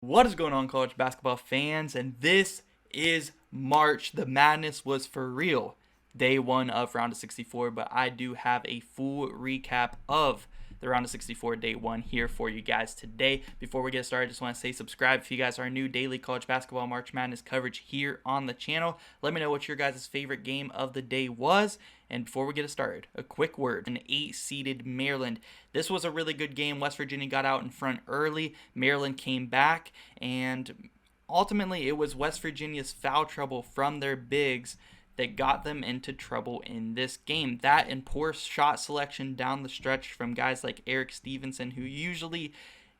What is going on, college basketball fans? And this is March. The madness was for real. Day one of round of 64, but I do have a full recap of the round of 64 day one here for you guys today. Before we get started, I just want to say subscribe if you guys are new. Daily college basketball March Madness coverage here on the channel. Let me know what your guys' favorite game of the day was. And before we get started, a quick word. An 8-seeded Maryland. This was a really good game. West Virginia got out in front early. Maryland came back, and ultimately it was West Virginia's foul trouble from their bigs that got them into trouble in this game. That and poor shot selection down the stretch from guys like Eric Stevenson, who usually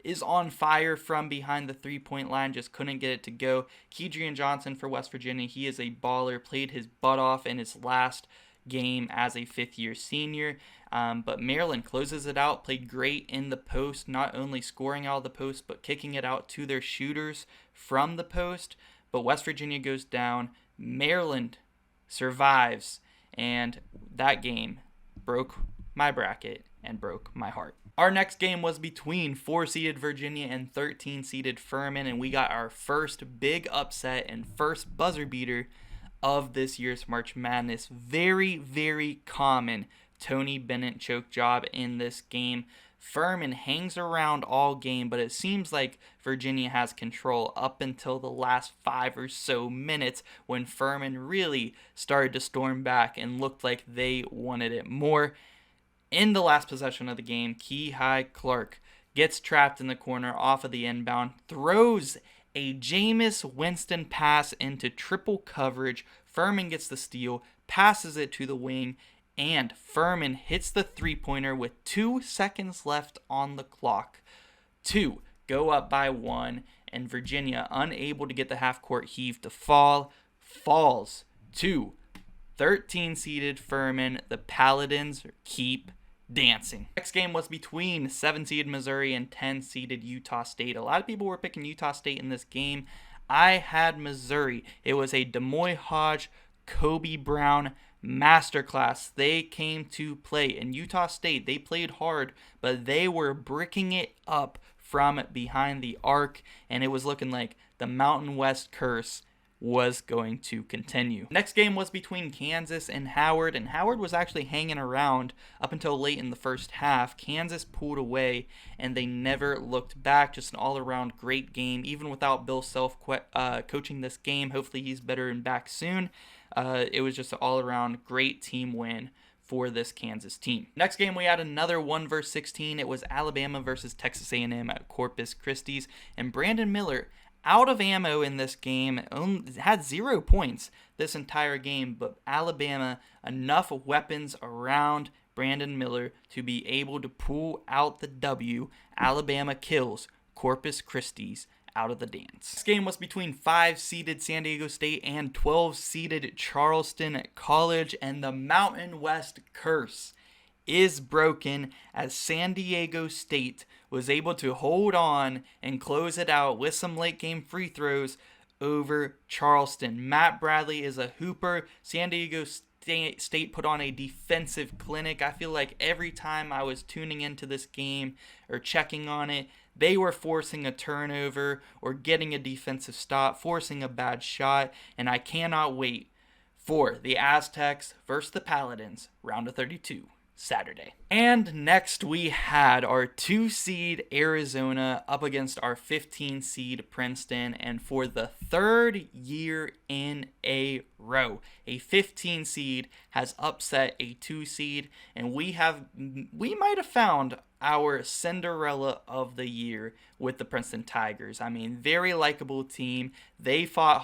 is on fire from behind the three-point line, just couldn't get it to go. Kedrian Johnson for West Virginia, he is a baller, played his butt off in his last game as a fifth-year senior. But Maryland closes it out, played great in the post, not only scoring out of the post, but kicking it out to their shooters from the post. But West Virginia goes down. Maryland survives, and that game broke my bracket and broke my heart. Our next game was between 4-seeded Virginia and 13-seeded Furman, and we got our first big upset and first buzzer beater of this year's March Madness. Very, very common Tony Bennett choke job in this game. Furman hangs around all game, but it seems like Virginia has control up until the last 5 or so minutes when Furman really started to storm back and looked like they wanted it more. In the last possession of the game, Kihei Clark gets trapped in the corner off of the inbound, throws a Jameis Winston pass into triple coverage. Furman gets the steal, passes it to the wing, and Furman hits the three-pointer with 2 seconds left on the clock to go up by 1, and Virginia, unable to get the half-court heave to falls to 13-seeded Furman. The Paladins keep dancing. Next game was between 7-seeded Missouri and 10-seeded Utah State. A lot of people were picking Utah State in this game. I had Missouri. It was a Demoy Hodge, Kobe Brown masterclass. They came to play. In Utah State, they played hard, but they were bricking it up from behind the arc, and it was looking like the Mountain West curse was going to continue. Next game was between Kansas and Howard was actually hanging around up until late in the first half. Kansas pulled away, and they never looked back. Just an all-around great game, even without Bill Self coaching this game. Hopefully he's better and back soon. It was just an all-around great team win for this Kansas team. Next game, we had another 1 versus 16. It was Alabama versus Texas A&M at Corpus Christi, and Brandon Miller, out of ammo in this game, had 0 points this entire game, but Alabama, enough weapons around Brandon Miller to be able to pull out the W. Alabama kills Corpus Christi out of the dance. This game was between 5-seeded San Diego State and 12-seeded Charleston College, and the Mountain West curse is broken as San Diego State was able to hold on and close it out with some late game free throws over Charleston. Matt Bradley is a hooper. San Diego State put on a defensive clinic. I feel like every time I was tuning into this game or checking on it, they were forcing a turnover or getting a defensive stop, forcing a bad shot, and I cannot wait for the Aztecs versus the Paladins, round of 32. Saturday. And next we had our 2-seed Arizona up against our 15-seed Princeton, and for the 3rd year in a row, a 15-seed has upset a 2-seed, and we might have found our Cinderella of the year with the Princeton Tigers. I mean, very likable team. They fought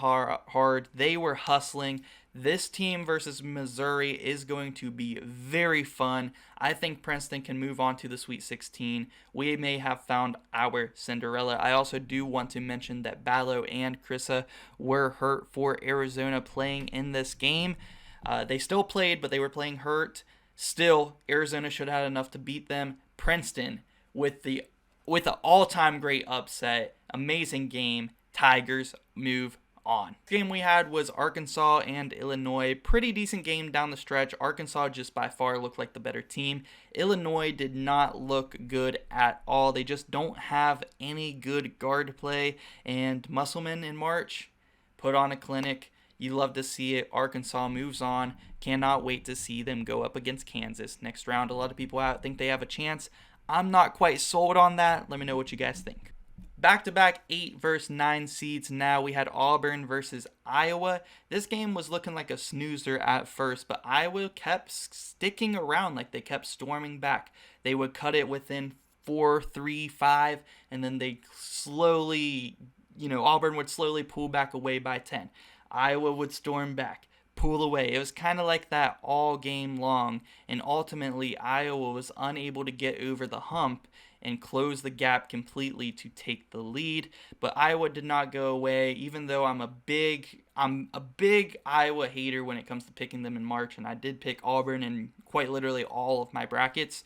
hard. They were hustling. This team versus Missouri is going to be very fun. I think Princeton can move on to the Sweet 16. We may have found our Cinderella. I also do want to mention that Ballo and Krissa were hurt for Arizona playing in this game. They still played, but they were playing hurt. Still, Arizona should have had enough to beat them. Princeton with an all-time great upset. Amazing game. Tigers move on. The game we had was Arkansas and Illinois. Pretty decent game down the stretch. Arkansas just by far looked like the better team. Illinois did not look good at all. They just don't have any good guard play. And Musselman in March put on a clinic. You love to see it. Arkansas moves on. Cannot wait to see them go up against Kansas next round. A lot of people think they have a chance. I'm not quite sold on that. Let me know what you guys think. Back-to-back 8 versus 9 seeds now. We had Auburn versus Iowa. This game was looking like a snoozer at first, but Iowa kept sticking around, like they kept storming back. They would cut it within 4, 3, 5, and then they slowly, Auburn would slowly pull back away by 10. Iowa would storm back, pull away. It was kind of like that all game long, and ultimately Iowa was unable to get over the hump and close the gap completely to take the lead. But Iowa did not go away, even though I'm a big Iowa hater when it comes to picking them in March, and I did pick Auburn in quite literally all of my brackets.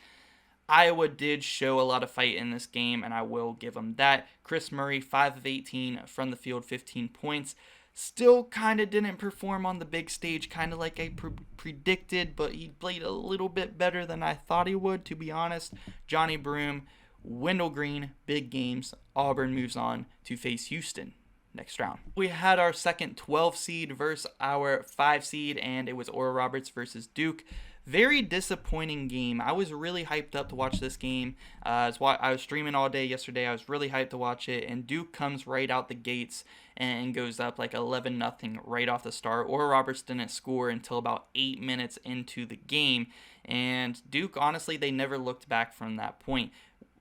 Iowa did show a lot of fight in this game, and I will give them that. Chris Murray, 5 of 18 from the field, 15 points. Still kind of didn't perform on the big stage, kind of like I predicted, but he played a little bit better than I thought he would, to be honest. Johnny Broome, Wendell Green, big games. Auburn moves on to face Houston next round. We had our second 12 seed versus our 5 seed, and it was Oral Roberts versus Duke. Very disappointing game. I was really hyped up to watch this game. I was streaming all day yesterday. I was really hyped to watch it, and Duke comes right out the gates and goes up like 11-0 right off the start. Oral Roberts didn't score until about 8 minutes into the game, and Duke, honestly, they never looked back from that point.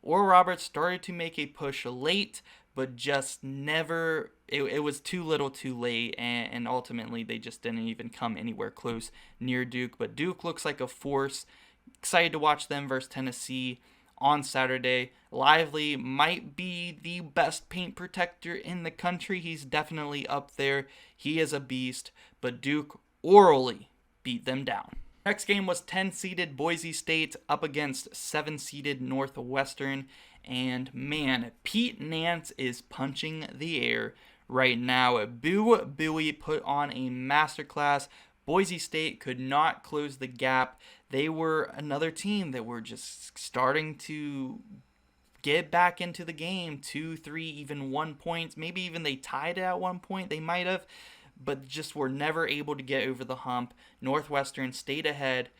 Oral Roberts started to make a push late, but just never, it was too little too late, and ultimately they just didn't even come anywhere close near Duke. But Duke looks like a force. Excited to watch them versus Tennessee on Saturday. Lively might be the best paint protector in the country. He's definitely up there. He is a beast, but Duke orally beat them down. Next game was 10-seeded Boise State up against 7-seeded Northwestern. And man, Pete Nance is punching the air right now. Boo Buie put on a masterclass. Boise State could not close the gap. They were another team that were just starting to get back into the game. 2, 3, even 1 points. Maybe even they tied it at one point. They might have. But just were never able to get over the hump. Northwestern stayed ahead,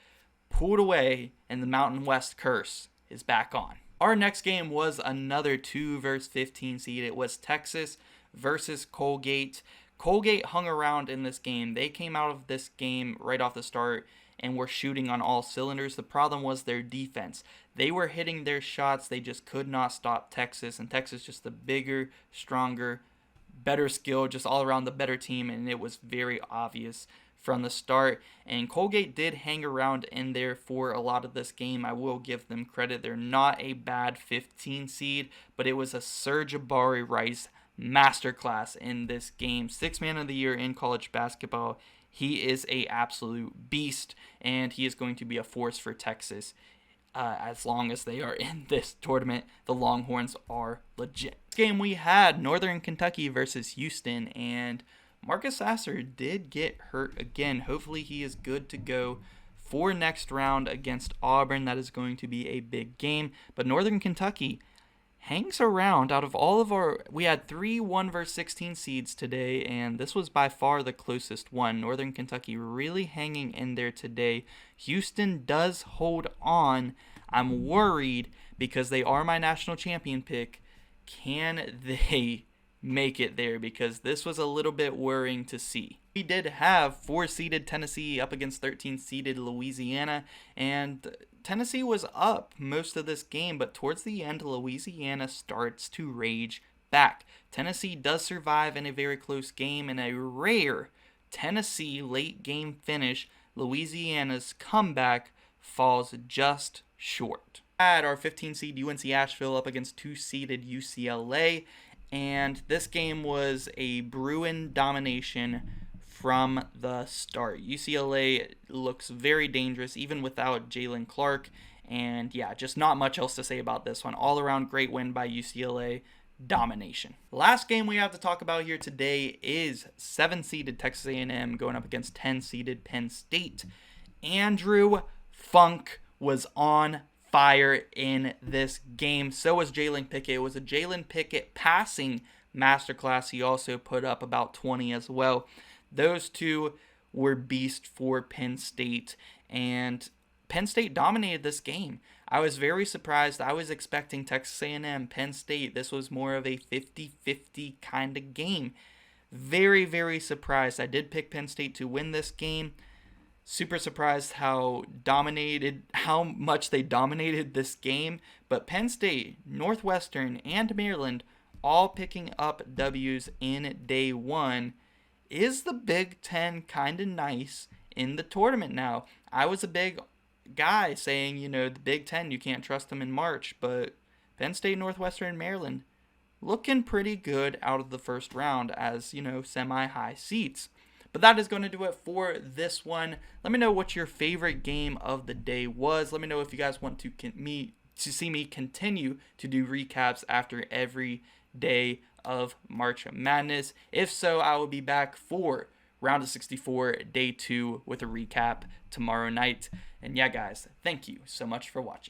pulled away, and the Mountain West curse is back on. Our next game was another 2 versus 15 seed. It was Texas versus Colgate. Colgate hung around in this game. They came out of this game right off the start and were shooting on all cylinders. The problem was their defense. They were hitting their shots. They just could not stop Texas. And Texas just the bigger, stronger, better skill, just all around the better team. And it was very obvious from the start, and Colgate did hang around in there for a lot of this game. I will give them credit. They're not a bad 15 seed, but it was a Serge Rice masterclass in this game. 6th man of the year in college basketball. He is a absolute beast, and he is going to be a force for Texas as long as they are in this tournament. The Longhorns are legit. Game we had Northern Kentucky versus Houston, and Marcus Sasser did get hurt again. Hopefully he is good to go for next round against Auburn. That is going to be a big game. But Northern Kentucky hangs around. Out of all of we had 3 1 versus 16 seeds today, and this was by far the closest one. Northern Kentucky really hanging in there today. Houston does hold on. I'm worried because they are my national champion pick. Can they make it there? Because this was a little bit worrying to see. We did have 4-seeded Tennessee up against 13-seeded Louisiana, and Tennessee was up most of this game, but towards the end, Louisiana starts to rage back. Tennessee does survive in a very close game, and a rare Tennessee late game finish. Louisiana's comeback falls just short. At our 15-seed UNC Asheville up against 2-seeded UCLA, and this game was a Bruin domination from the start. UCLA looks very dangerous even without Jalen Clark, and yeah, just not much else to say about this one. All around great win by UCLA. domination. The last game we have to talk about here today is 7-seeded Texas A&M going up against 10-seeded Penn State. Andrew Funk was on fire in this game. So was Jalen Pickett. It was a Jalen Pickett passing masterclass. He also put up about 20 as well. Those two were beasts for Penn State, and Penn State dominated this game. I was very surprised. I was expecting Texas A&M, Penn State. This was more of a 50-50 kind of game. Very, very surprised. I did pick Penn State to win this game. Super surprised how much they dominated this game. But Penn State, Northwestern, and Maryland all picking up W's in day one. Is the Big Ten kind of nice in the tournament now? I was a big guy saying, the Big Ten, you can't trust them in March. But Penn State, Northwestern, and Maryland looking pretty good out of the first round as, semi-high seats. But that is going to do it for this one. Let me know what your favorite game of the day was. Let me know if you guys want to see me continue to do recaps after every day of March Madness. If so, I will be back for round of 64, day 2 with a recap tomorrow night. And yeah, guys, thank you so much for watching.